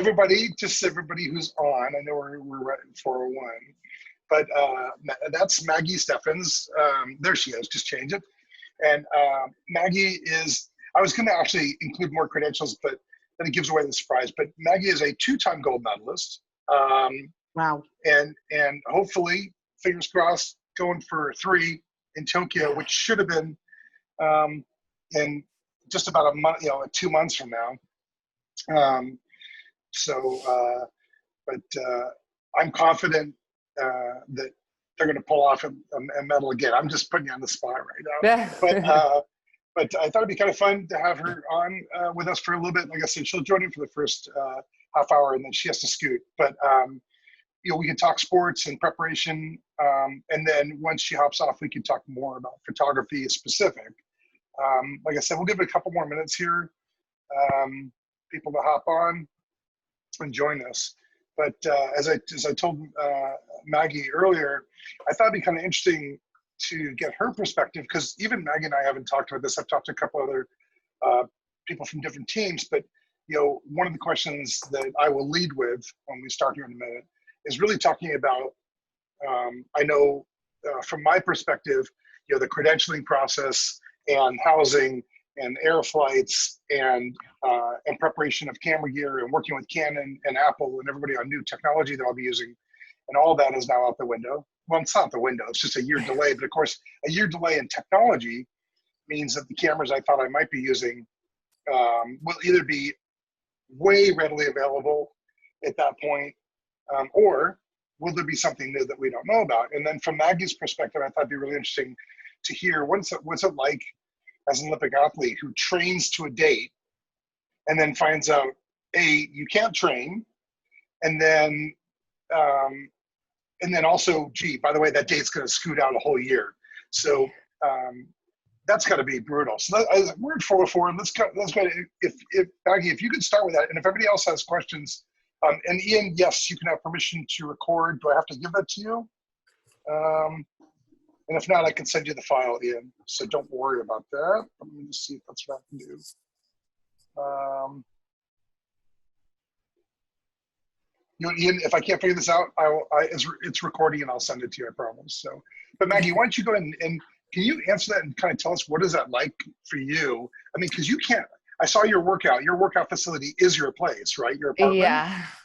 everybody who's on. I know we're at 401, but that's Maggie Steffens. There she is. Just change it. And Maggie is. I was going to actually include more credentials, but then it gives away the surprise. But Maggie is a 2-time gold medalist. Wow. And hopefully, fingers crossed, going for 3 in Tokyo, which should have been in just about a month, 2 months from now. But I'm confident that they're going to pull off a medal again. I'm just putting you on the spot right now. But I thought it'd be kind of fun to have her on with us for a little bit. Like I said, she'll join in for the first half hour, and then she has to scoot. But we can talk sports and preparation, and then once she hops off, we can talk more about photography specific. Like I said, we'll give it a couple more minutes here, people to hop on and join us. But as I told Maggie earlier, I thought it'd be kind of interesting to get her perspective, because even Maggie and I haven't talked about this. I've talked to a couple other people from different teams, but one of the questions that I will lead with when we start here in a minute is really talking about, I know from my perspective, the credentialing process and housing and air flights and preparation of camera gear and working with Canon and Apple and everybody on new technology that I'll be using, and all that is now out the window. Well, it's not the window, it's just a year delay. But of course, a year delay in technology means that the cameras I thought I might be using will either be way readily available at that point, or will there be something new that we don't know about? And then from Maggie's perspective, I thought it'd be really interesting to hear what's it like as an Olympic athlete who trains to a date and then finds out, you can't train, and then also, by the way, that date's going to scoot out a whole year. So that's got to be brutal. So we're at 404. Let's go. If Maggie, if you could start with that, and if everybody else has questions, and Ian, yes, you can have permission to record. Do I have to give that to you? And if not, I can send you the file, Ian. So don't worry about that. Let me just see if that's what I can do. Ian, if I can't figure this out, it's recording and I'll send it to you, I promise. So, but Maggie, why don't you go ahead and can you answer that and kind of tell us what is that like for you? I mean, because you can't, I saw your workout facility is your place, right? Your apartment?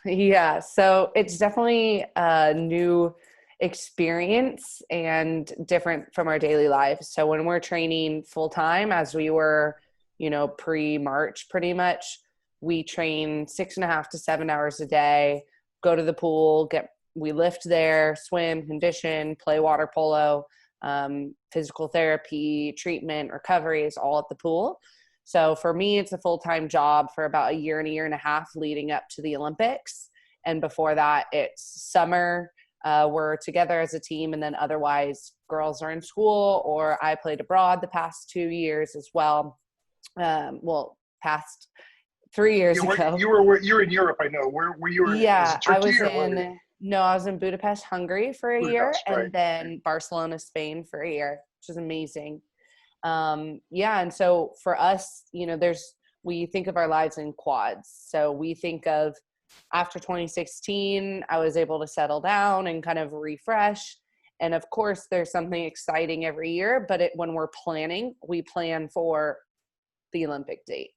Yeah. So it's definitely a new experience and different from our daily lives. So when we're training full time, as we were, pre-March pretty much, we train 6.5 to 7 hours a day, go to the pool, we lift there, swim, condition, play water polo, physical therapy, treatment, recovery is all at the pool. So for me, it's a full-time job for about a year and a half leading up to the Olympics. And before that, it's summer. We're together as a team, and then otherwise girls are in school, or I played abroad the past 2 years as well. Past 3 years ago. You were in Europe, I know. Where you were? Yeah, Turkey, I was in Budapest, Hungary for a year, and then Barcelona, Spain for a year, which is amazing. And so for us, we think of our lives in quads. So we think of after 2016, I was able to settle down and kind of refresh. And of course, there's something exciting every year, but when we're planning, we plan for the Olympic date.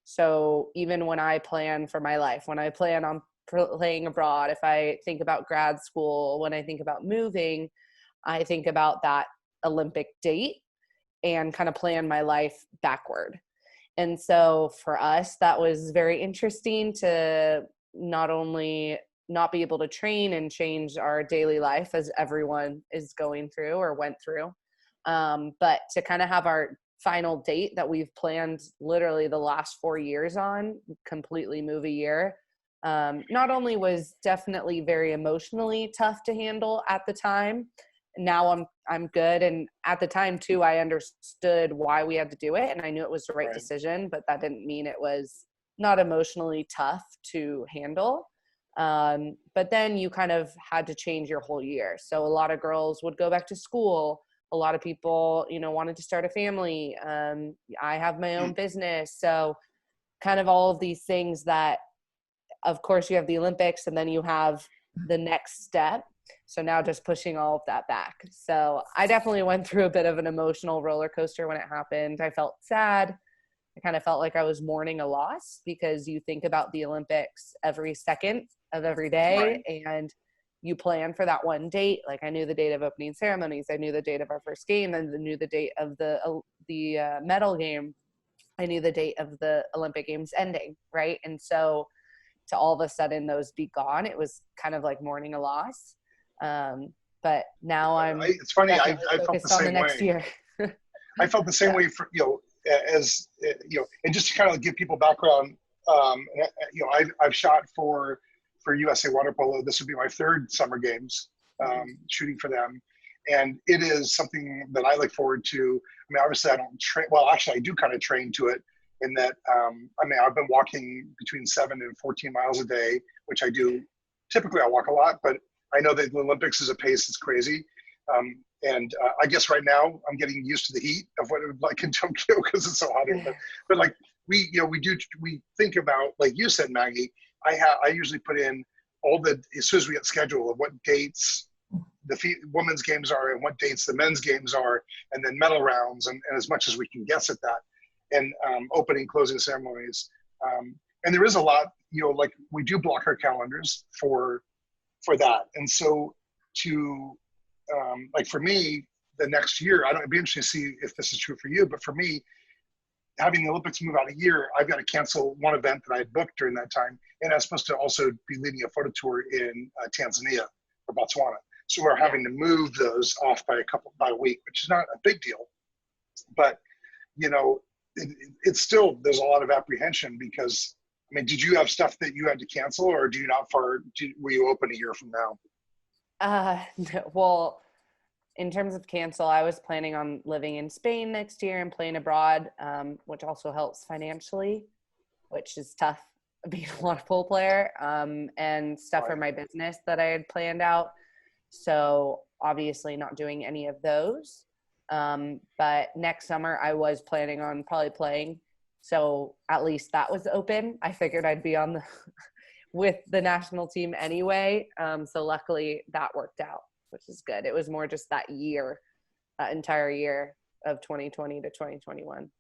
So even when I plan for my life, when I plan on playing abroad, if I think about grad school, when I think about moving, I think about that Olympic date and kind of plan my life backward. And so for us, that was very interesting to not only not be able to train and change our daily life as everyone is going through or went through, but to kind of have our final date that we've planned literally the last 4 years on completely move a year. Not only was definitely very emotionally tough to handle at the time. Now I'm good. And at the time too, I understood why we had to do it. And I knew it was the right decision, but that didn't mean it was not emotionally tough to handle. But then you kind of had to change your whole year. So a lot of girls would go back to school. A lot of people, wanted to start a family. I have my own business. So kind of all of these things that of course you have the Olympics, and then you have the next step. So now just pushing all of that back. So I definitely went through a bit of an emotional roller coaster when it happened. I felt sad. I kind of felt like I was mourning a loss, because you think about the Olympics every second of every day, right, and you plan for that one date. Like, I knew the date of opening ceremonies. I knew the date of our first game, and I knew the date of the medal game. I knew the date of the Olympic Games ending, right? And so to all of a sudden those be gone, it was kind of like mourning a loss. But now it's funny, I felt the same way. Year. I felt the same way for, as, and just to kind of give people background, I've shot for USA Water Polo. This would be my third summer games, shooting for them. And it is something that I look forward to. I mean, obviously I don't train, well, actually I do kind of train to it, in that, I've been walking between 7 and 14 miles a day, which I do. Typically I walk a lot, but I know that the Olympics is a pace that's crazy. I guess right now I'm getting used to the heat of what it would like in Tokyo, because it's so hot here. But like we think about, like you said, Maggie, I usually put in all as soon as we get schedule of what dates the women's games are and what dates the men's games are, and then medal rounds, and as much as we can guess at that, and opening, closing ceremonies. And there is a lot, like we do block our calendars for that. And so like for me, the next year, it'd be interesting to see if this is true for you, but for me, having the Olympics move out a year, I've got to cancel one event that I had booked during that time. And I was supposed to also be leading a photo tour in Tanzania or Botswana. So we're having to move those off by a week, which is not a big deal. But, it's still, there's a lot of apprehension, because, I mean, did you have stuff that you had to cancel, or do you were you open a year from now? Well, in terms of cancel, I was planning on living in Spain next year and playing abroad, which also helps financially, which is tough being a water polo player, and stuff for my business that I had planned out. So obviously not doing any of those. But next summer I was planning on probably playing. So at least that was open. I figured I'd be on with the national team anyway. So luckily that worked out, which is good. It was more just that entire year of 2020 to 2021.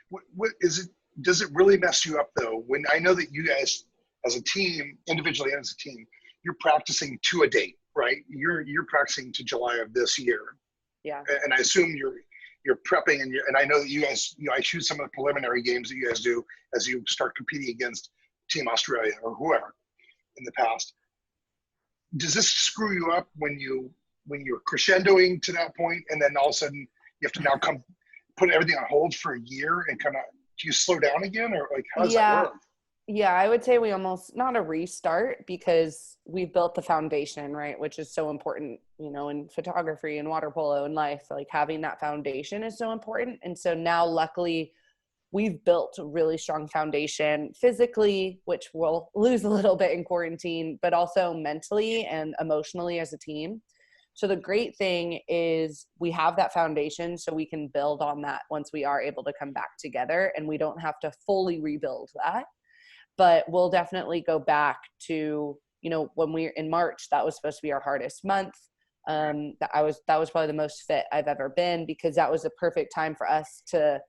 What is it? Does it really mess you up though? When I know that you guys as a team, individually and as a team, you're practicing to a date, right? You're practicing to July of this year. Yeah. And I assume you're prepping, and I know that you guys, I shoot some of the preliminary games that you guys do as you start competing against Team Australia or whoever in the past. Does this screw you up when you're crescendoing to that point, and then all of a sudden you have to now put everything on hold for a year, and kind of, do you slow down again, or like how does that work? Yeah, I would say we almost, not a restart, because we've built the foundation, right? Which is so important, in photography and water polo and life, like having that foundation is so important. And so now luckily we've built a really strong foundation physically, which we'll lose a little bit in quarantine, but also mentally and emotionally as a team. So the great thing is we have that foundation, so we can build on that once we are able to come back together, and we don't have to fully rebuild that. But we'll definitely go back to, when we're in March, that was supposed to be our hardest month. That was probably the most fit I've ever been, because that was a perfect time for us to,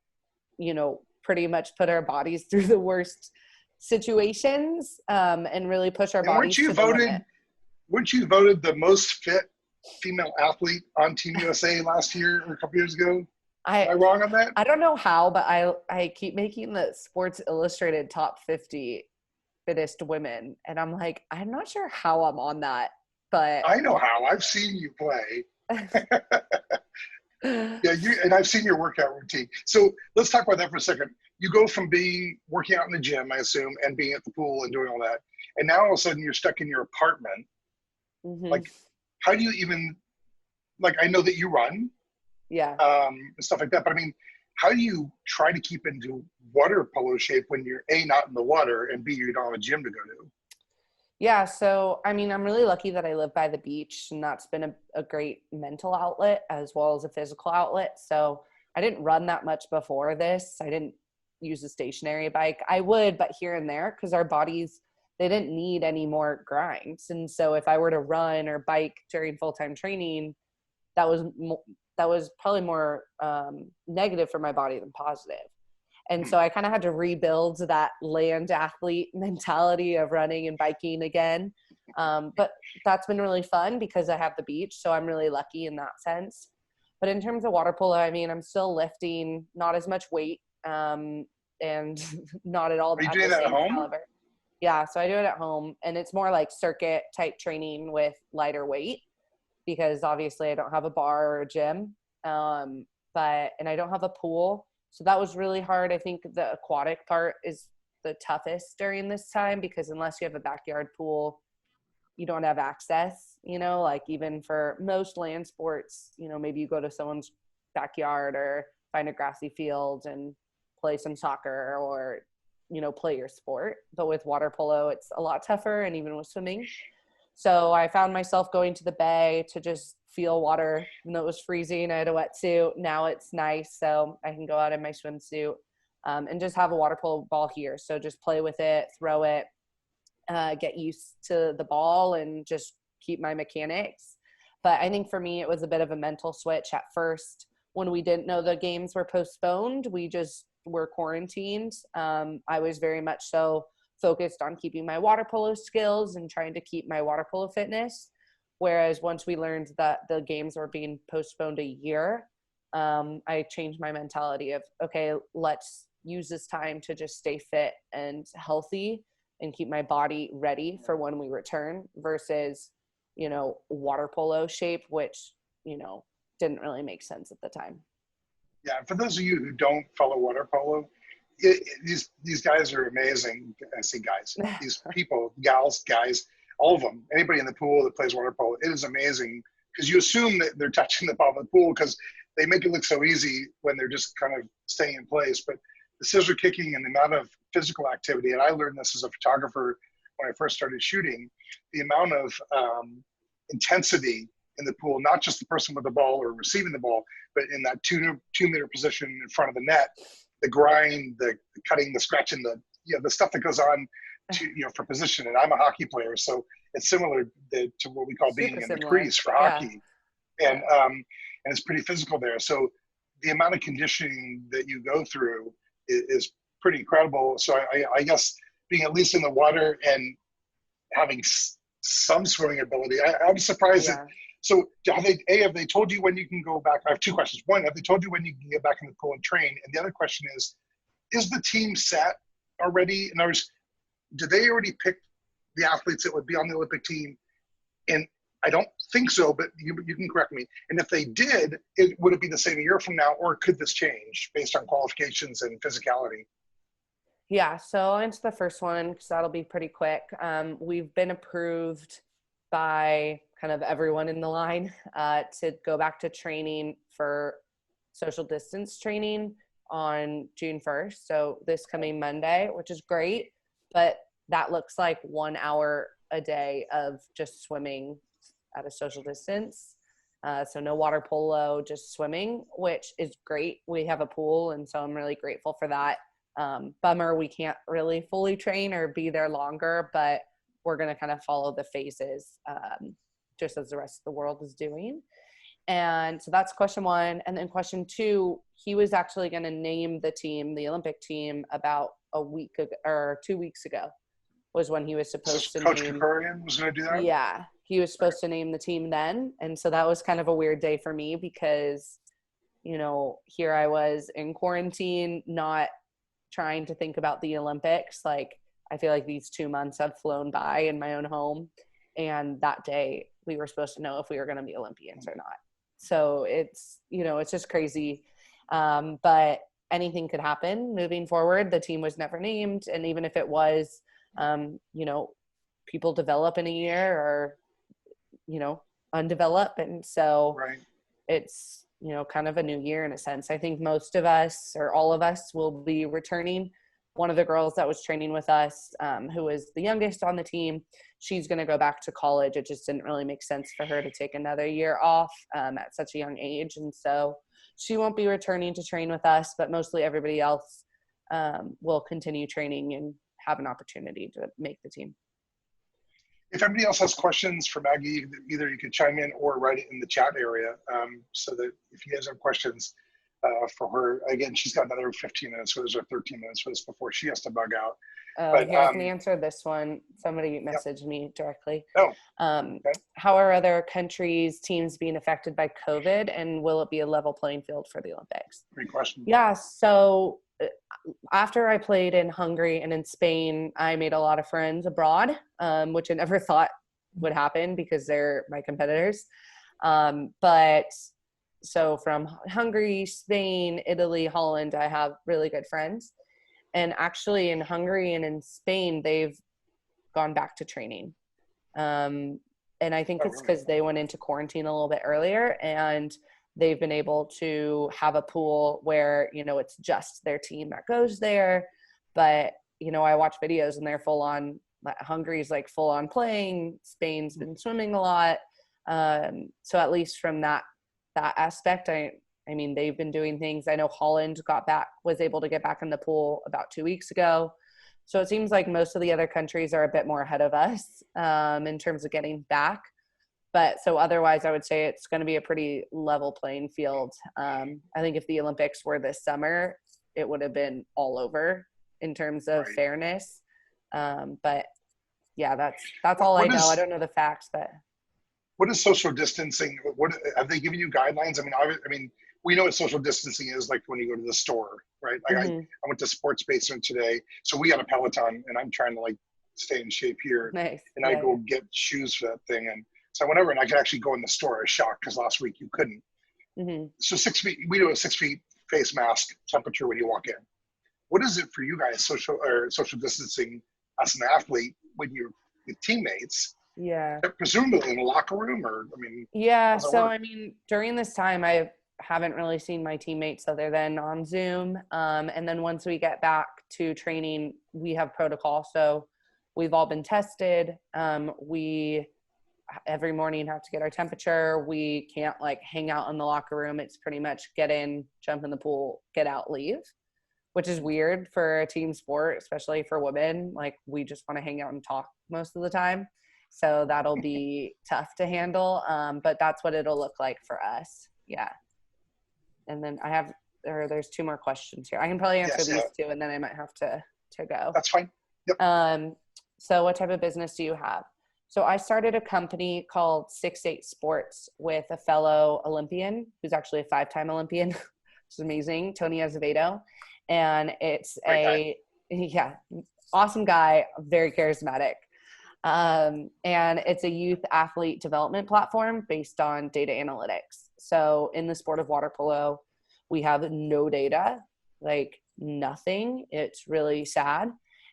pretty much put our bodies through the worst situations, and really push our bodies to the limit. Weren't you voted the most fit female athlete on Team USA last year or a couple years ago? Am I wrong on that? I don't know how, but I keep making the Sports Illustrated top 50 fittest women, and I'm like, I'm not sure how I'm on that, but I know how. I've seen you play. Yeah, and I've seen your workout routine. So let's talk about that for a second. You go from working out in the gym, I assume, and being at the pool and doing all that, and now all of a sudden you're stuck in your apartment. Mm-hmm. Like, how do you even, like, I know that you run. Yeah. And stuff like that. But I mean, how do you try to keep into water polo shape when you're A, not in the water, and B, you don't have a gym to go to? Yeah. So, I mean, I'm really lucky that I live by the beach, and that's been a great mental outlet as well as a physical outlet. So I didn't run that much before this. I didn't use a stationary bike. I would, but here and there, because our bodies, they didn't need any more grinds. And so if I were to run or bike during full-time training, that was probably more negative for my body than positive. And so I kind of had to rebuild that land athlete mentality of running and biking again. But that's been really fun because I have the beach. So I'm really lucky in that sense. But in terms of water polo, I mean, I'm still lifting not as much weight and not at all. Are you doing that at home? Caliber. Yeah. So I do it at home, and it's more like circuit type training with lighter weight because obviously I don't have a bar or a gym. And I don't have a pool. So that was really hard. I think the aquatic part is the toughest during this time because unless you have a backyard pool, you don't have access, like even for most land sports, maybe you go to someone's backyard or find a grassy field and play some soccer or, play your sport. But with water polo, it's a lot tougher, and even with swimming. So I found myself going to the bay to just feel water, even though it was freezing. I had a wetsuit. Now it's nice, so I can go out in my swimsuit and just have a water polo ball here. So just play with it, throw it, get used to the ball, and just keep my mechanics. But I think for me, it was a bit of a mental switch at first. When we didn't know the games were postponed, we just were quarantined. I was very much so focused on keeping my water polo skills and trying to keep my water polo fitness. Whereas once we learned that the games were being postponed a year, I changed my mentality of, okay, let's use this time to just stay fit and healthy and keep my body ready for when we return versus, water polo shape, which, didn't really make sense at the time. Yeah. For those of you who don't follow water polo, these guys are amazing. I say guys, these people, gals, guys, all of them, anybody in the pool that plays water polo, it is amazing because you assume that they're touching the bottom of the pool because they make it look so easy when they're just kind of staying in place. But the scissor kicking and the amount of physical activity, and I learned this as a photographer when I first started shooting, the amount of intensity in the pool, not just the person with the ball or receiving the ball, but in that 2 meter position in front of the net, the grind, the cutting, the scratching, the stuff that goes on to, for position. And I'm a hockey player, so it's similar to what we call being in the crease for hockey. And it's pretty physical there. So the amount of conditioning that you go through is pretty incredible. So I guess being at least in the water and having some swimming ability, I'm surprised that. So have they told you when you can go back? I have 2 questions. One, have they told you when you can get back in the pool and train? And the other question is the team set already? In other words, did they already pick the athletes that would be on the Olympic team? And I don't think so, but you can correct me. And if they did, would it be the same a year from now, or could this change based on qualifications and physicality? Yeah, so I'll answer the first one because that'll be pretty quick. We've been approved by kind of everyone in the line to go back to training for social distance training on June 1st. So this coming Monday, which is great, but that looks like 1 hour a day of just swimming at a social distance. So no water polo, just swimming, which is great. We have a pool, and so I'm really grateful for that. Bummer we can't really fully train or be there longer, but we're going to kind of follow the phases just as the rest of the world is doing. And so that's question 1. And then question 2, he was actually going to name the team, the Olympic team, about a week ago, or 2 weeks ago was when he was supposed to Coach name. Kukurian was going to do that? Yeah, he was supposed to name the team then. And so that was kind of a weird day for me because, here I was in quarantine, not trying to think about the Olympics. Like, I feel like these 2 months have flown by in my own home. And that day we were supposed to know if we were going to be Olympians or not. So it's, it's just crazy. But anything could happen moving forward. The team was never named. And even if it was, people develop in a year or, undevelop. And so it's, kind of a new year in a sense. I think most of us or all of us will be returning. One of the girls that was training with us, who was the youngest on the team, she's going to go back to college. It just didn't really make sense for her to take another year off at such a young age. And so she won't be returning to train with us, but mostly everybody else will continue training and have an opportunity to make the team. If anybody else has questions for Maggie, either you could chime in or write it in the chat area, so that if you guys have questions for her, again, she's got another 15 minutes, so there's 13 minutes for this before she has to bug out. But, here, I can answer this one. Somebody messaged me directly. Oh, okay. How are other countries' teams being affected by COVID, and will it be a level playing field for the Olympics? Great question. Yeah, so after I played in Hungary and in Spain, I made a lot of friends abroad, which I never thought would happen because they're my competitors. But so from Hungary, Spain, Italy, Holland, I have really good friends. And actually in Hungary and in Spain, they've gone back to training. And I think it's because they went into quarantine a little bit earlier, and they've been able to have a pool where, it's just their team that goes there. But, I watch videos and they're full on, Hungary's like full on playing. Spain's been swimming a lot. So at least from that aspect, I mean, they've been doing things. I know Holland was able to get back in the pool about 2 weeks ago. So it seems like most of the other countries are a bit more ahead of us in terms of getting back. But so otherwise, I would say it's going to be a pretty level playing field. I think if the Olympics were this summer, it would have been all over in terms of fairness. But yeah, that's all I know. I don't know the facts, but. What is social distancing? What have they given you guidelines? I mean, we know what social distancing is, like when you go to the store, right? Like I went to Sports Basement today, so we got a Peloton, and I'm trying to like stay in shape here. Nice. And I go get shoes for that thing, and so I went over and I could actually go in the store. I was shocked because last week you couldn't. So 6 feet, we do a 6 feet face mask temperature when you walk in. What is it for you guys, social distancing as an athlete when you're with teammates? Yeah. Presumably in a locker room, or I mean. Yeah. So I mean, during this time, I haven't really seen my teammates other than on Zoom. And then once we get back to training, we have protocol. So we've all been tested. We every morning have to get our temperature. We can't like hang out in the locker room. It's pretty much get in, jump in the pool, get out, leave, which is weird for a team sport, especially for women. Like we just want to hang out and talk most of the time. So that'll be tough to handle. But that's what it'll look like for us. Yeah. And then there's 2 more questions here. I can probably answer these 2, and then I might have to go. That's fine. Yep. So what type of business do you have? So I started a company called 6-8 Sports with a fellow Olympian who's actually a 5-time Olympian, which is amazing, Tony Azevedo. And it's awesome guy, very charismatic. And it's a youth athlete development platform based on data analytics. So in the sport of water polo, we have no data, like nothing. It's really sad.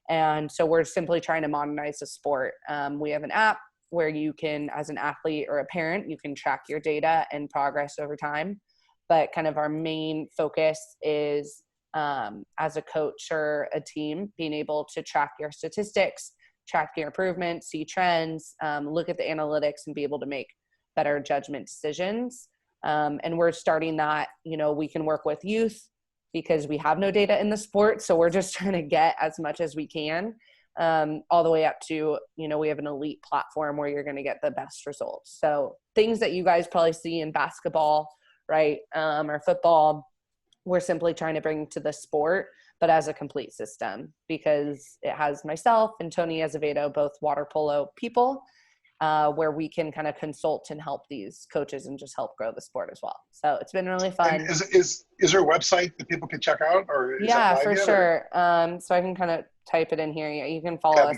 And so we're simply trying to modernize the sport. We have an app where you can, as an athlete or a parent, you can track your data and progress over time. But kind of our main focus is as a coach or a team, being able to track your statistics, track your improvements, see trends, look at the analytics, and be able to make better judgment decisions. And we're starting that, we can work with youth because we have no data in the sport. So we're just trying to get as much as we can, all the way up to, we have an elite platform where you're going to get the best results. So things that you guys probably see in basketball, right, or football, we're simply trying to bring to the sport, but as a complete system, because it has myself and Tony Azevedo, both water polo people, where we can kind of consult and help these coaches and just help grow the sport as well. So it's been really fun. And is there a website that people can check out, or is that for yet, sure. So I can kind of type it in here. Yeah, you can follow us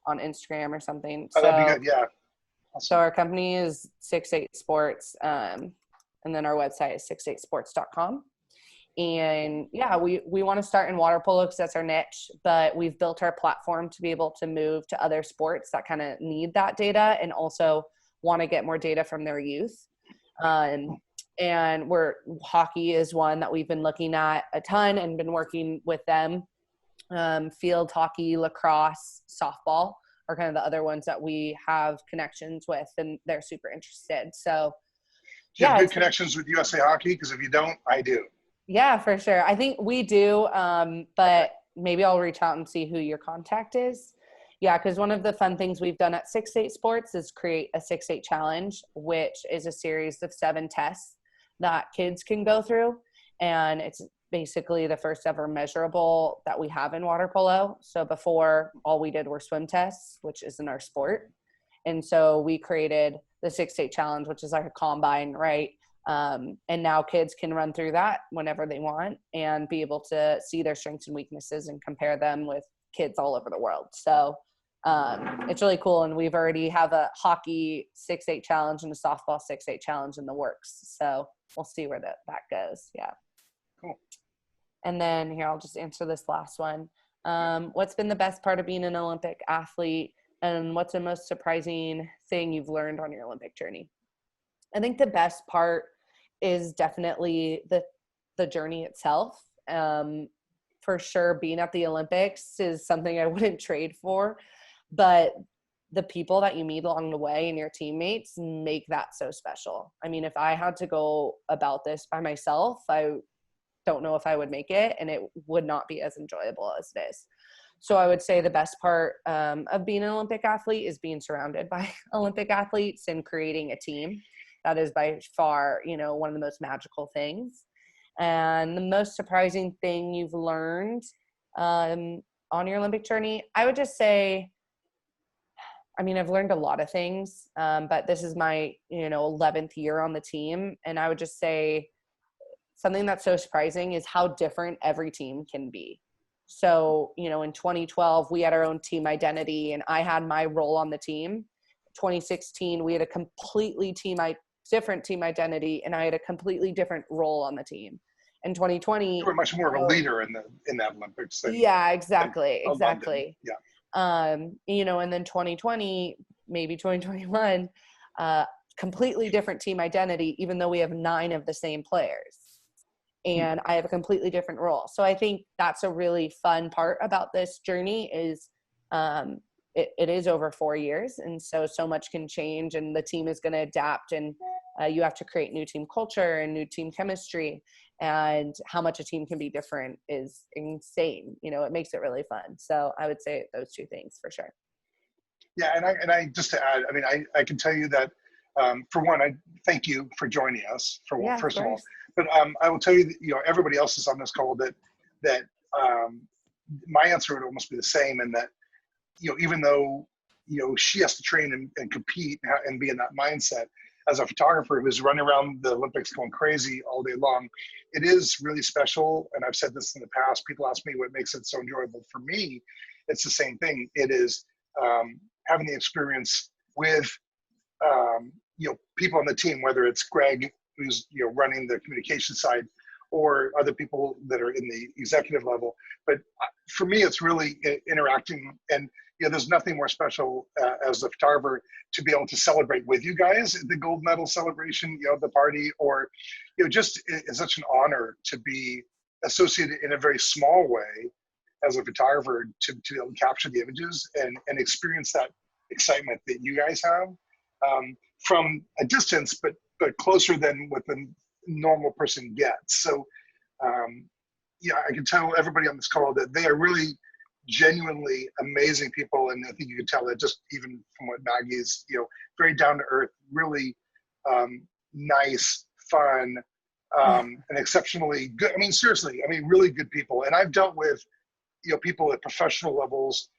on Instagram or something. Oh, that'd be good. Yeah. Awesome. So our company is 6-8 Sports, and then our website is 68sports.com. And yeah, we want to start in water polo because that's our niche, but we've built our platform to be able to move to other sports that kind of need that data and also want to get more data from their youth. And hockey is one that we've been looking at a ton and been working with them. Field hockey, lacrosse, softball are kind of the other ones that we have connections with, and they're super interested. So do you have good connections with USA Hockey? Because if you don't, I do. Yeah, for sure. I think we do, but maybe I'll reach out and see who your contact is. Yeah, because one of the fun things we've done at 6-8 Sports is create a 6-8 challenge, which is a series of 7 tests that kids can go through. And it's basically the first ever measurable that we have in water polo. So before, all we did were swim tests, which isn't our sport. And so we created the 6-8 challenge, which is like a combine, right? And now kids can run through that whenever they want and be able to see their strengths and weaknesses and compare them with kids all over the world. So it's really cool. And we've already have a hockey 6-8 challenge and a softball 6-8 challenge in the works. So we'll see where that goes. Yeah. Cool. And then here, I'll just answer this last one. What's been the best part of being an Olympic athlete? And what's the most surprising thing you've learned on your Olympic journey? I think the best part is definitely the journey itself. For sure, being at the Olympics is something I wouldn't trade for, but the people that you meet along the way and your teammates make that so special. I mean, if I had to go about this by myself, I don't know if I would make it, and it would not be as enjoyable as it is. So I would say the best part of being an Olympic athlete is being surrounded by Olympic athletes and creating a team. That is by far, one of the most magical things. And the most surprising thing you've learned on your Olympic journey, I would just say, I've learned a lot of things, but this is my, 11th year on the team. And I would just say something that's so surprising is how different every team can be. So, in 2012, we had our own team identity and I had my role on the team. 2016, we had a completely different team identity and I had a completely different role on the team. In 2020, you were much more of a leader in that Olympics thing. Yeah, exactly. Yeah. And then 2020, maybe 2021, completely different team identity, even though we have 9 of the same players. And I have a completely different role. So I think that's a really fun part about this journey is it is over 4 years. And so much can change and the team is going to adapt and you have to create new team culture and new team chemistry, and how much a team can be different is insane. It makes it really fun. So I would say those 2 things for sure. Yeah. And I just to add, I can tell you that for one, I thank you for joining us first of all, but I will tell you that, everybody else is on this call that my answer would almost be the same. And that, even though, she has to train and compete and be in that mindset, as a photographer who's running around the Olympics going crazy all day long, it is really special. And I've said this in the past, people ask me what makes it so enjoyable. For me, it's the same thing. It is having the experience with, people on the team, whether it's Greg, who's, running the communication side, or other people that are in the executive level. But for me, it's really interacting. And there's nothing more special as a photographer to be able to celebrate with you guys at the gold medal celebration, the party, or, just it's such an honor to be associated in a very small way as a photographer to be able to capture the images and experience that excitement that you guys have from a distance, but closer than what the normal person gets. So, I can tell everybody on this call that they are really genuinely amazing people. And I think you can tell that just even from what Maggie is, very down to earth, really nice, fun, and exceptionally good. Seriously, really good people. And I've dealt with, people at professional levels,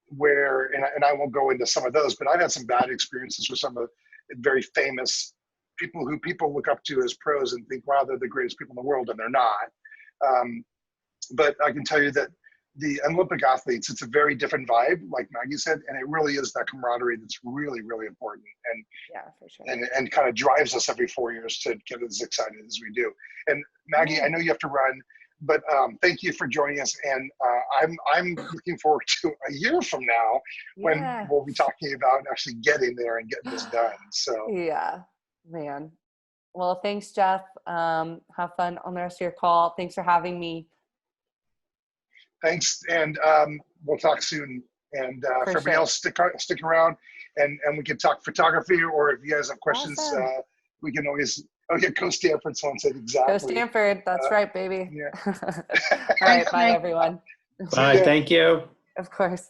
where, and I won't go into some of those, but I've had some bad experiences with some of the very famous people who people look up to as pros and think, wow, they're the greatest people in the world, and they're not. But I can tell you that the Olympic athletes, it's a very different vibe, like Maggie said, and it really is that camaraderie that's really, really important, and yeah, for sure, and kind of drives us every 4 years to get as excited as we do. And Maggie, I know you have to run, but thank you for joining us, and I'm looking forward to a year from now when we'll be talking about actually getting there and getting this done. So yeah, man. Well, thanks, Jeff. Have fun on the rest of your call. Thanks for having me. Thanks, and we'll talk soon. And for everybody else, stick around, and we can talk photography, or if you guys have questions, we can always. Oh yeah, go Stanford. Someone said exactly. Go Stanford. That's right, baby. Yeah. All right, bye everyone. Bye. Thank you. Of course.